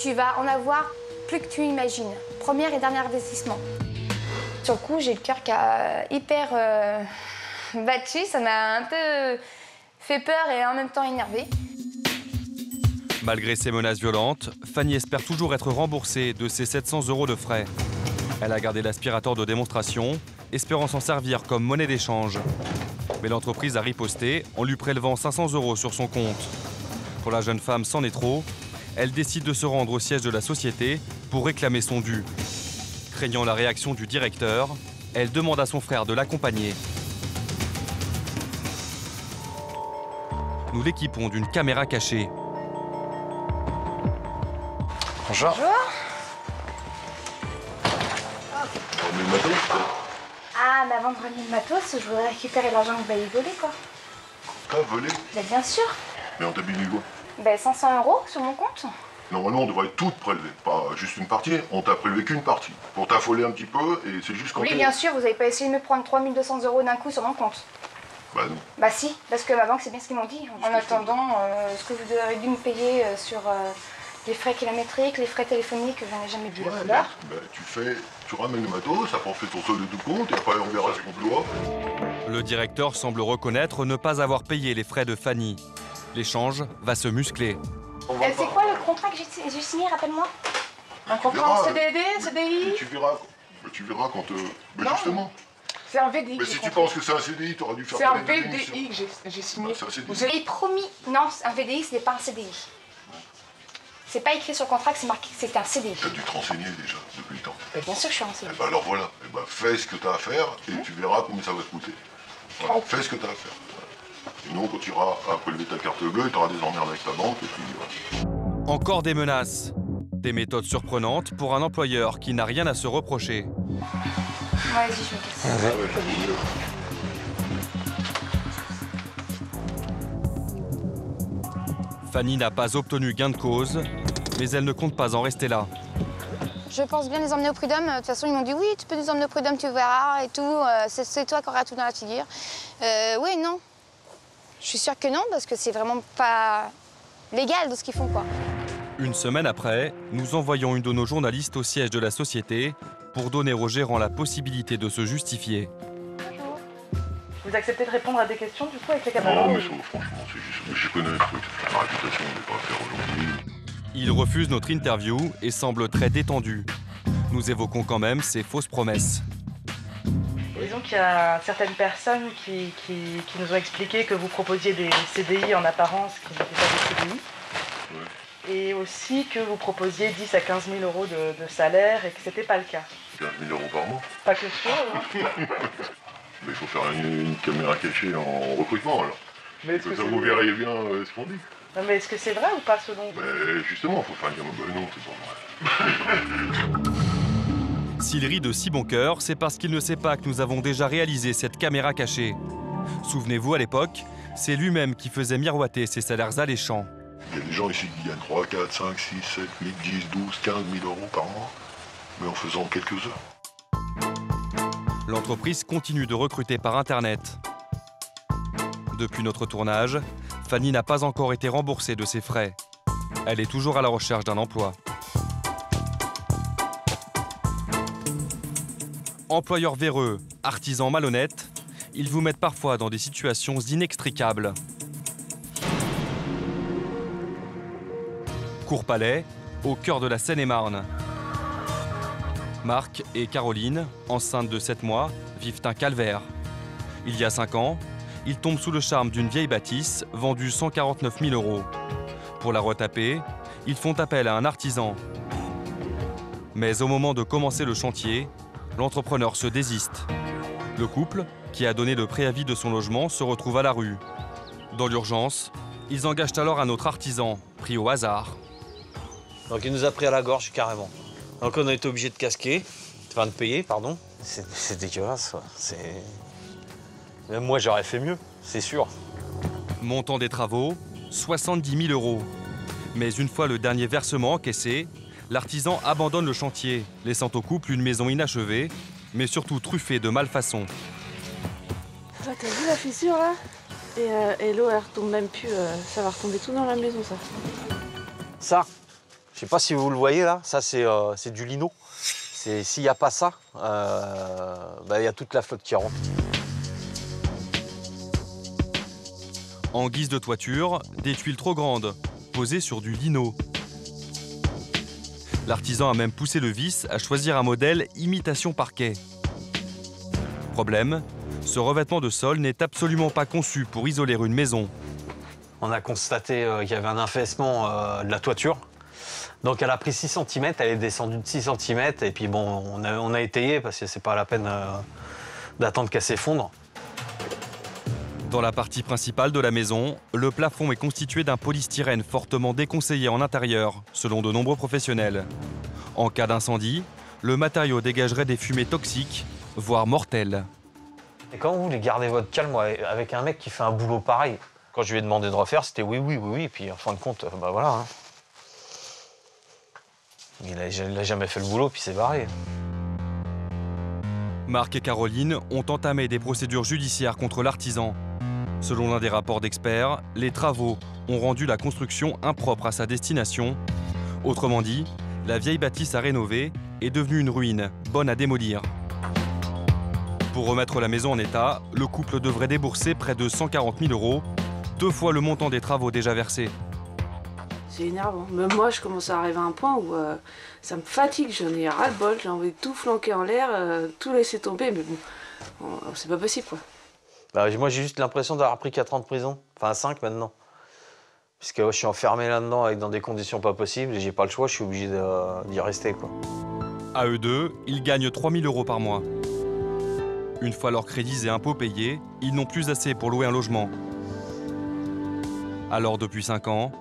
tu vas en avoir plus que tu imagines. Premier et dernier investissement. Sur le coup, j'ai le cœur qui a hyper battu. Ça m'a un peu fait peur et en même temps énervé. Malgré ces menaces violentes, Fanny espère toujours être remboursée de ses 700 € de frais. Elle a gardé l'aspirateur de démonstration, espérant s'en servir comme monnaie d'échange. Mais l'entreprise a riposté en lui prélevant 500 € sur son compte. Pour la jeune femme, c'en est trop. Elle décide de se rendre au siège de la société pour réclamer son dû. Craignant la réaction du directeur, elle demande à son frère de l'accompagner. Nous l'équipons d'une caméra cachée. Bonjour. Ah, mais avant de ramener le matos, je voudrais récupérer l'argent que vous m'avez volé, quoi. T'as volé? Ben, bien sûr. Mais on t'a mis quoi? Ben, 500 € sur mon compte. Normalement, on devrait tout prélever, pas juste une partie. On t'a prélevé qu'une partie, pour t'affoler un petit peu, et c'est juste quand Oui, bien sûr, vous n'avez pas essayé de me prendre 3 200 € d'un coup sur mon compte. Bah non. Bah si, parce que ma banque, c'est bien ce qu'ils m'ont dit. En attendant, ce que vous avez dû me payer sur les frais kilométriques, les frais téléphoniques, j'en ai jamais vu la couleur. Tu ramènes le matos, après on fait ton solde de tout compte, et après on verra ce qu'on doit. Le directeur semble reconnaître ne pas avoir payé les frais de Fanny. L'échange va se muscler. C'est quoi le contrat que j'ai signé, rappelle-moi? Un contrat en CDD, CDI? Tu verras quand... Non, justement. C'est un VDI. Mais si tu penses que c'est un CDI, tu aurais dû faire... C'est un VDI que j'ai signé. Vous avez promis... Non, un VDI, ce n'est pas un CDI. C'est pas écrit sur le contrat que c'est marqué que c'est un CDI. Tu as dû te renseigner déjà depuis le temps. Bien sûr que je suis renseignée. Eh ben alors voilà, eh ben fais ce que tu as à faire et tu verras combien ça va te coûter. Voilà, fais ce que tu as à faire. Sinon, quand tu iras à prélever ta carte bleue, tu auras des emmerdes avec ta banque et puis voilà. Encore des menaces. Des méthodes surprenantes pour un employeur qui n'a rien à se reprocher. Vas-y, je me casse. Ah ouais, faut mieux. Fanny n'a pas obtenu gain de cause, mais elle ne compte pas en rester là. Je pense bien les emmener au prud'homme. De toute façon, ils m'ont dit oui, tu peux nous emmener au prud'homme, tu verras et tout. C'est toi qui auras tout dans la figure. Oui, non. Je suis sûre que non, parce que c'est vraiment pas légal de ce qu'ils font, quoi. Une semaine après, nous envoyons une de nos journalistes au siège de la société pour donner au gérant la possibilité de se justifier. Vous acceptez de répondre à des questions, du coup, avec les caméras? Non, mais ça, franchement, je connais le truc. Ma réputation, on n'est pas à faire aujourd'hui. Il refuse notre interview et semble très détendu. Nous évoquons quand même ses fausses promesses. Disons qu'il y a certaines personnes qui nous ont expliqué que vous proposiez des CDI en apparence qui n'étaient pas des CDI. Ouais. Et aussi que vous proposiez 10 à 15 000 euros de salaire et que c'était pas le cas. 15 000 euros par mois? Pas que ça, hein. Mais il faut faire une caméra cachée en recrutement alors. Mais est-ce que ça vous verriez bien ce qu'on dit? Non, mais est-ce que c'est vrai ou pas selon vous? Mais justement, il faut faire une caméra. Non, c'est pas vrai. S'il rit de si bon cœur, c'est parce qu'il ne sait pas que nous avons déjà réalisé cette caméra cachée. Souvenez-vous, à l'époque, c'est lui-même qui faisait miroiter ses salaires alléchants. Il y a des gens ici qui gagnent 3, 4, 5, 6, 7, 8, 10, 12, 15 000 euros par mois, mais en faisant quelques heures. L'entreprise continue de recruter par Internet. Depuis notre tournage, Fanny n'a pas encore été remboursée de ses frais. Elle est toujours à la recherche d'un emploi. Employeurs véreux, artisans malhonnêtes, ils vous mettent parfois dans des situations inextricables. Courpalais, au cœur de la Seine-et-Marne. Marc et Caroline, enceintes de 7 mois, vivent un calvaire. Il y a 5 ans, ils tombent sous le charme d'une vieille bâtisse vendue 149 000 euros. Pour la retaper, ils font appel à un artisan. Mais au moment de commencer le chantier, l'entrepreneur se désiste. Le couple, qui a donné le préavis de son logement, se retrouve à la rue. Dans l'urgence, ils engagent alors un autre artisan, pris au hasard. Donc il nous a pris à la gorge carrément. Donc on a été obligé de casquer, enfin de payer, pardon. C'est dégueulasse, quoi. Même moi j'aurais fait mieux, c'est sûr. Montant des travaux, 70 000 euros. Mais une fois le dernier versement encaissé, l'artisan abandonne le chantier, laissant au couple une maison inachevée, mais surtout truffée de malfaçons. Là, t'as vu la fissure là? Et l'eau elle retombe même plus, ça va retomber tout dans la maison ça. Ça, je sais pas si vous le voyez là, ça c'est du lino. S'il n'y a pas ça, il y a toute la flotte qui rentre. En guise de toiture, des tuiles trop grandes, posées sur du lino. L'artisan a même poussé le vice à choisir un modèle imitation parquet. Problème, ce revêtement de sol n'est absolument pas conçu pour isoler une maison. On a constaté qu'il y avait un affaissement de la toiture. Donc elle a pris 6 cm, elle est descendue de 6 cm et puis bon, on a étayé parce que c'est pas la peine d'attendre qu'elle s'effondre. Dans la partie principale de la maison, le plafond est constitué d'un polystyrène fortement déconseillé en intérieur, selon de nombreux professionnels. En cas d'incendie, le matériau dégagerait des fumées toxiques, voire mortelles. Et comment vous voulez garder votre calme avec un mec qui fait un boulot pareil? Quand je lui ai demandé de refaire, c'était oui, et puis en fin de compte, voilà. Hein. Il a jamais fait le boulot, puis c'est barré. Marc et Caroline ont entamé des procédures judiciaires contre l'artisan. Selon l'un des rapports d'experts, les travaux ont rendu la construction impropre à sa destination. Autrement dit, la vieille bâtisse à rénover est devenue une ruine, bonne à démolir. Pour remettre la maison en état, le couple devrait débourser près de 140 000 euros, 2 fois le montant des travaux déjà versés. C'est énervant. Même moi, je commence à arriver à un point où ça me fatigue, j'en ai ras-le-bol, j'ai envie de tout flanquer en l'air, tout laisser tomber, mais bon, c'est pas possible quoi. Moi j'ai juste l'impression d'avoir pris 4 ans de prison, enfin 5 maintenant. Parce que je suis enfermé là-dedans avec dans des conditions pas possibles et j'ai pas le choix, je suis obligé d'y rester, quoi. À eux deux, ils gagnent 3 000 € par mois. Une fois leurs crédits et impôts payés, ils n'ont plus assez pour louer un logement. Alors depuis 5 ans,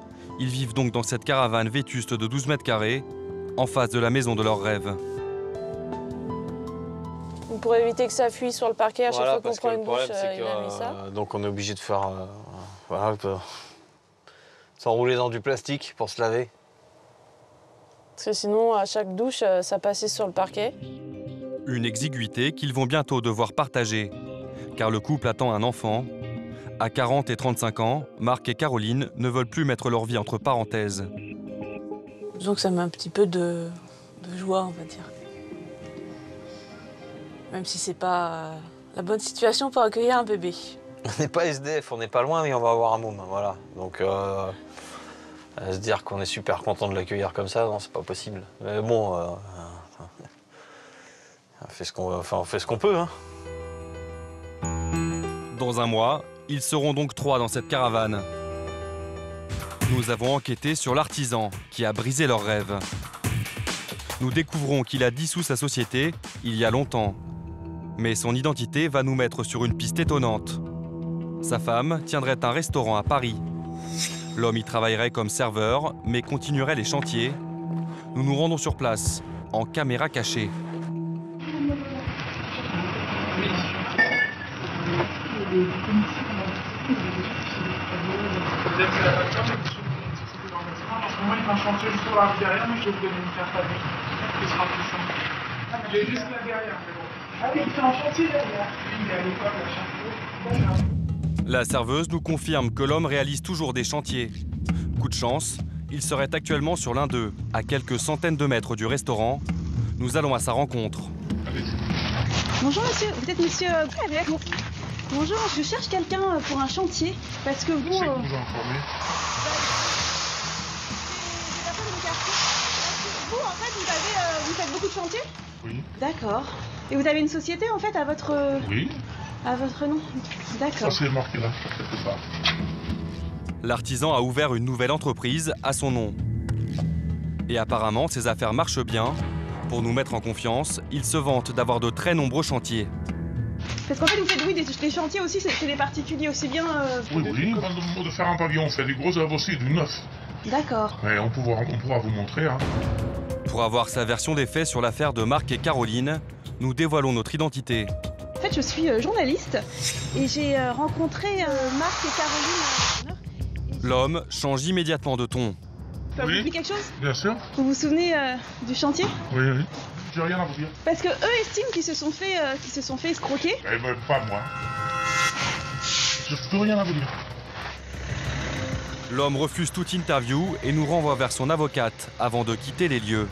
ils vivent donc dans cette caravane vétuste de 12 mètres carrés, en face de la maison de leurs rêves. Pour éviter que ça fuit sur le parquet à chaque fois qu'on parce prend que une le problème, douche, c'est il a mis ça. donc on est obligé de faire s'enrouler dans du plastique pour se laver. Parce que sinon, à chaque douche, ça passait sur le parquet. Une exiguïté qu'ils vont bientôt devoir partager, car le couple attend un enfant. À 40 et 35 ans, Marc et Caroline ne veulent plus mettre leur vie entre parenthèses. Disons que ça met un petit peu de joie, on va dire. Même si c'est pas la bonne situation pour accueillir un bébé. On n'est pas SDF, on n'est pas loin, mais on va avoir un môme, voilà. Donc, à se dire qu'on est super content de l'accueillir comme ça, non, c'est pas possible. Mais bon, on fait ce qu'on peut, hein. Dans un mois, ils seront donc 3 dans cette caravane. Nous avons enquêté sur l'artisan qui a brisé leurs rêves. Nous découvrons qu'il a dissous sa société il y a longtemps. Mais son identité va nous mettre sur une piste étonnante. Sa femme tiendrait un restaurant à Paris. L'homme y travaillerait comme serveur, mais continuerait les chantiers. Nous nous rendons sur place, en caméra cachée. Moi, il m'a chanté juste sur la derrière, mais je vais vous donner une carte à vie. Ce sera plus simple. Il est juste là derrière, mais bon. Ah oui, c'est en chantier derrière. Il est à l'école, la chantier. La serveuse nous confirme que l'homme réalise toujours des chantiers. Coup de chance, il serait actuellement sur l'un d'eux, à quelques centaines de mètres du restaurant. Nous allons à sa rencontre. Bonjour monsieur, vous êtes monsieur Claver. Bonjour, je cherche quelqu'un pour un chantier, parce que vous... C'est que vous informez. Vous, en fait, vous faites beaucoup de chantiers? Oui. D'accord. Et vous avez une société, en fait, à votre... Oui. À votre nom? D'accord. Ça, c'est marqué là, quelque part. L'artisan a ouvert une nouvelle entreprise à son nom. Et apparemment, ses affaires marchent bien. Pour nous mettre en confiance, il se vante d'avoir de très nombreux chantiers. Parce qu'en fait, vous faites des chantiers aussi, c'est des particuliers aussi bien... Oui, avant de faire un pavillon, on fait des gros œuvres aussi, du neuf. D'accord. Ouais, on pourra vous montrer. Hein. Pour avoir sa version des faits sur l'affaire de Marc et Caroline, nous dévoilons notre identité. En fait, je suis journaliste et j'ai rencontré Marc et Caroline. L'homme change immédiatement de ton. Ça vous dit quelque chose? Bien sûr. Vous vous souvenez du chantier? Oui, oui. J'ai rien à vous dire. Parce que eux estiment qu'ils se sont fait escroquer. Eh ben, pas moi. Je peux rien à vous dire. L'homme refuse toute interview et nous renvoie vers son avocate avant de quitter les lieux.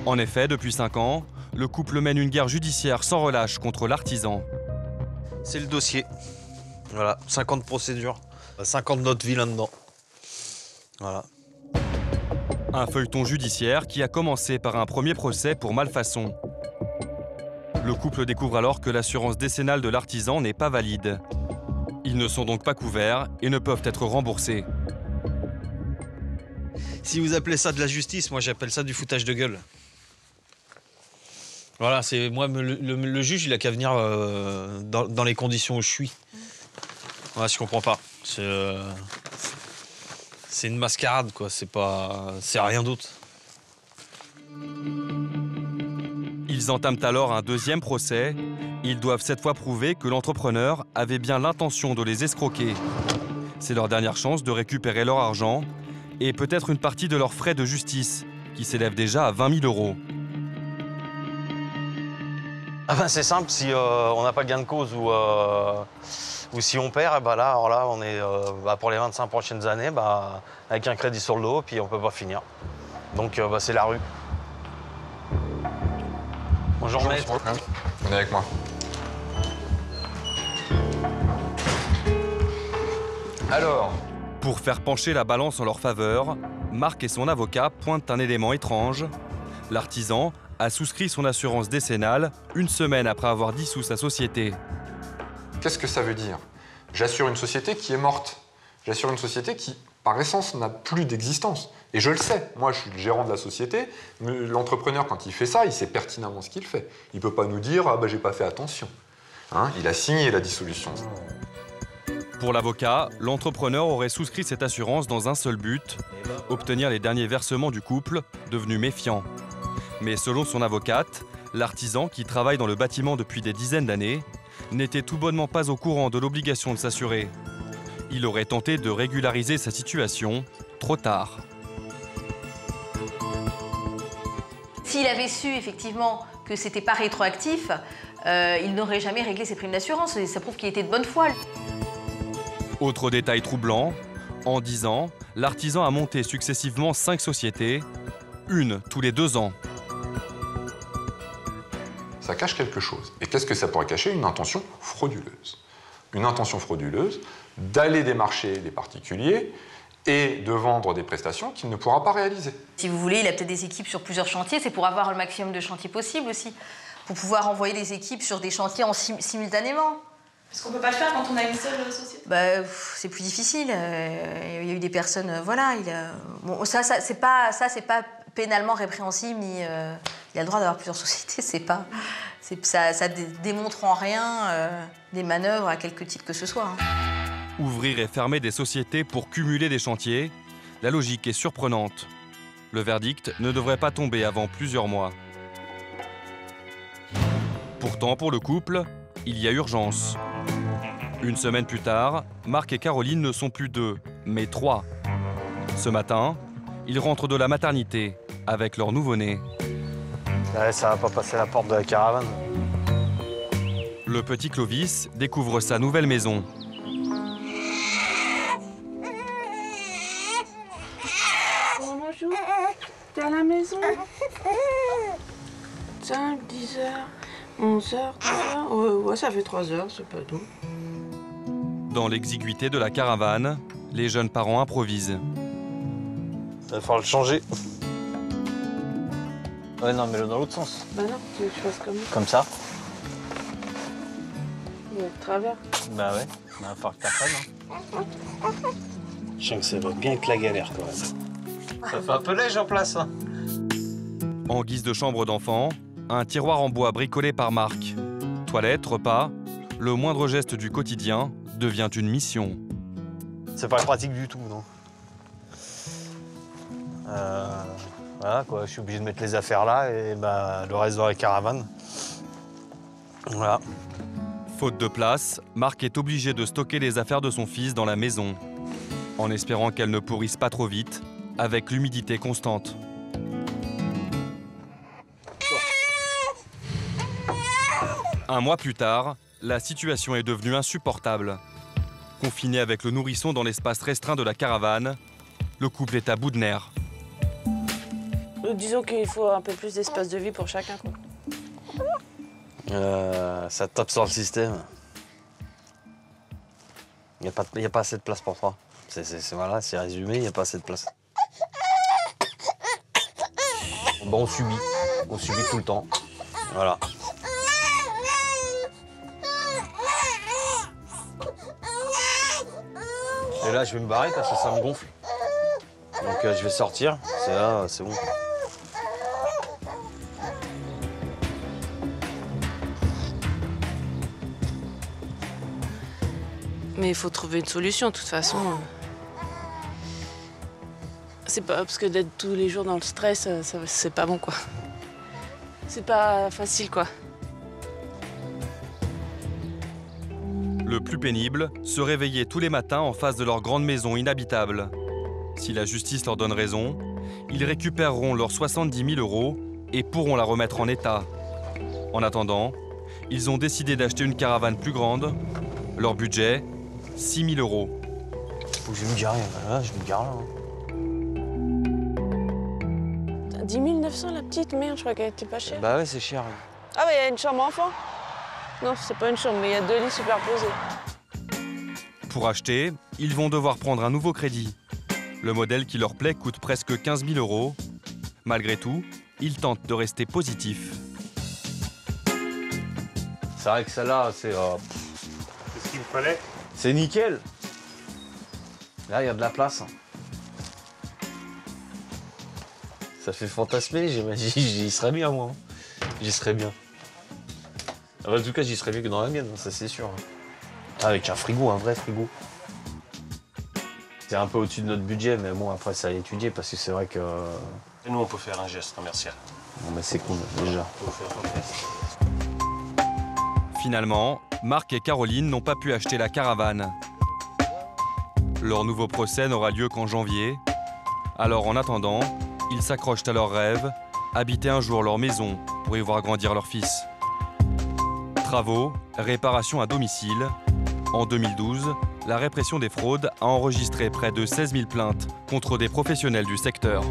En effet, depuis 5 ans, le couple mène une guerre judiciaire sans relâche contre l'artisan. C'est le dossier. Voilà, 50 procédures, 50 notes vilaines dedans. Voilà. Un feuilleton judiciaire qui a commencé par un premier procès pour malfaçon. Le couple découvre alors que l'assurance décennale de l'artisan n'est pas valide. Ils ne sont donc pas couverts et ne peuvent être remboursés. Si vous appelez ça de la justice, moi j'appelle ça du foutage de gueule. Voilà, c'est moi le juge, il a qu'à venir dans les conditions où je suis. Voilà, je comprends pas. C'est une mascarade, quoi. C'est rien d'autre. Ils entament alors un deuxième procès. Ils doivent cette fois prouver que l'entrepreneur avait bien l'intention de les escroquer. C'est leur dernière chance de récupérer leur argent et peut-être une partie de leurs frais de justice, qui s'élèvent déjà à 20 000 €. Ah ben c'est simple, si on n'a pas gain de cause ou si on perd, bah là, alors là, on est pour les 25 prochaines années, bah, avec un crédit sur le dos, puis on peut pas finir. Donc bah, c'est la rue. Bonjour maître. Venez avec moi. Alors, pour faire pencher la balance en leur faveur, Marc et son avocat pointent un élément étrange. L'artisan a souscrit son assurance décennale 1 semaine après avoir dissous sa société. qu'est-ce que ça veut dire? J'assure une société qui est morte. J'assure une société qui, par essence, n'a plus d'existence. Et je le sais. Moi, je suis le gérant de la société. L'entrepreneur, quand il fait ça, il sait pertinemment ce qu'il fait. Il ne peut pas nous dire « Ah, ben, j'ai pas fait attention ». Hein, il a signé la dissolution. Pour l'avocat, l'entrepreneur aurait souscrit cette assurance dans un seul but, obtenir les derniers versements du couple, devenu méfiant. Mais selon son avocate, l'artisan, qui travaille dans le bâtiment depuis des dizaines d'années, n'était tout bonnement pas au courant de l'obligation de s'assurer. Il aurait tenté de régulariser sa situation, trop tard. S'il avait su effectivement que c'était pas rétroactif, il n'aurait jamais réglé ses primes d'assurance. Ça prouve qu'il était de bonne foi. Autre détail troublant, en 10 ans, l'artisan a monté successivement 5 sociétés, une tous les 2 ans. Ça cache quelque chose. Et qu'est-ce que ça pourrait cacher? Une intention frauduleuse. Une intention frauduleuse d'aller démarcher les particuliers et de vendre des prestations qu'il ne pourra pas réaliser. Si vous voulez, il a peut-être des équipes sur plusieurs chantiers, c'est pour avoir le maximum de chantiers possible aussi, pour pouvoir envoyer des équipes sur des chantiers simultanément. Parce qu'on ne peut pas le faire quand on a une seule société. Bah, c'est plus difficile. Il y a eu des personnes, voilà. Bon, ça c'est pas pénalement répréhensible, ni il a le droit d'avoir plusieurs sociétés. Ça démontre en rien des manœuvres à quelque titre que ce soit. Hein. Ouvrir et fermer des sociétés pour cumuler des chantiers, la logique est surprenante. Le verdict ne devrait pas tomber avant plusieurs mois. Pourtant, pour le couple, il y a urgence. Une semaine plus tard, Marc et Caroline ne sont plus 2, mais 3. Ce matin, ils rentrent de la maternité avec leur nouveau-né. Ouais, ça va pas passer la porte de la caravane. Le petit Clovis découvre sa nouvelle maison. Bonjour, t'es à la maison? 5, 10 heures, 11 heures, 12 heures. Ouais, ça fait 3 heures, c'est pas tout. Dans l'exiguïté de la caravane, les jeunes parents improvisent. Il va falloir le changer. Ouais, non, mais dans l'autre sens. Bah non, tu veux que je fasse comment? Comme ça? De travers. Bah ouais, il va falloir que t'apprennes. Je sens que ça va bien être la galère quand même. Ça fait un peu léger en place. Hein. En guise de chambre d'enfant, un tiroir en bois bricolé par Marc. Toilette, repas, le moindre geste du quotidien devient une mission. C'est pas pratique du tout, non. Voilà quoi, je suis obligé de mettre les affaires là et bah, le reste dans la caravane. Voilà. Faute de place, Marc est obligé de stocker les affaires de son fils dans la maison, en espérant qu'elles ne pourrissent pas trop vite, avec l'humidité constante. Un mois plus tard, la situation est devenue insupportable. Confiné avec le nourrisson dans l'espace restreint de la caravane, le couple est à bout de nerfs. Disons qu'il faut un peu plus d'espace de vie pour chacun, quoi. Ça tape sur le système. Il n'y a pas assez de place pour toi. Voilà, c'est résumé, il n'y a pas assez de place. Bon, on subit tout le temps. Voilà. Et là, je vais me barrer parce que ça me gonfle. Donc je vais sortir, c'est bon. Mais il faut trouver une solution, de toute façon. C'est pas parce que d'être tous les jours dans le stress, c'est pas bon, quoi. C'est pas facile, quoi. Le plus pénible, se réveiller tous les matins en face de leur grande maison inhabitable. Si la justice leur donne raison, ils récupéreront leurs 70 000 € et pourront la remettre en état. En attendant, ils ont décidé d'acheter une caravane plus grande. Leur budget, 6 000 €. Faut que je me gare, je me gare là. 10 900 la petite, merde, je crois qu'elle était pas chère. Bah ouais, c'est cher. Ah bah il y a une chambre enfant? Non, c'est pas une chambre, mais il y a 2 lits superposés. Pour acheter, ils vont devoir prendre un nouveau crédit. Le modèle qui leur plaît coûte presque 15 000 €. Malgré tout, ils tentent de rester positifs. C'est vrai que celle-là, c'est... C'est ce qu'il me fallait. C'est nickel. Là, il y a de la place. Ça fait fantasmer, j'y serais bien, moi. J'y serais bien. En tout cas, j'y serais mieux que dans la mienne, ça c'est sûr. Avec un frigo, un vrai frigo. C'est un peu au-dessus de notre budget, mais bon, après, ça à étudier parce que c'est vrai que... Et nous, on peut faire un geste commercial. Bon, bah, c'est cool, déjà. On peut faire un geste. Finalement, Marc et Caroline n'ont pas pu acheter la caravane. Leur nouveau procès n'aura lieu qu'en janvier. Alors, en attendant, ils s'accrochent à leurs rêves, habiter un jour leur maison pour y voir grandir leur fils. Travaux, réparation à domicile. En 2012, la répression des fraudes a enregistré près de 16 000 plaintes contre des professionnels du secteur.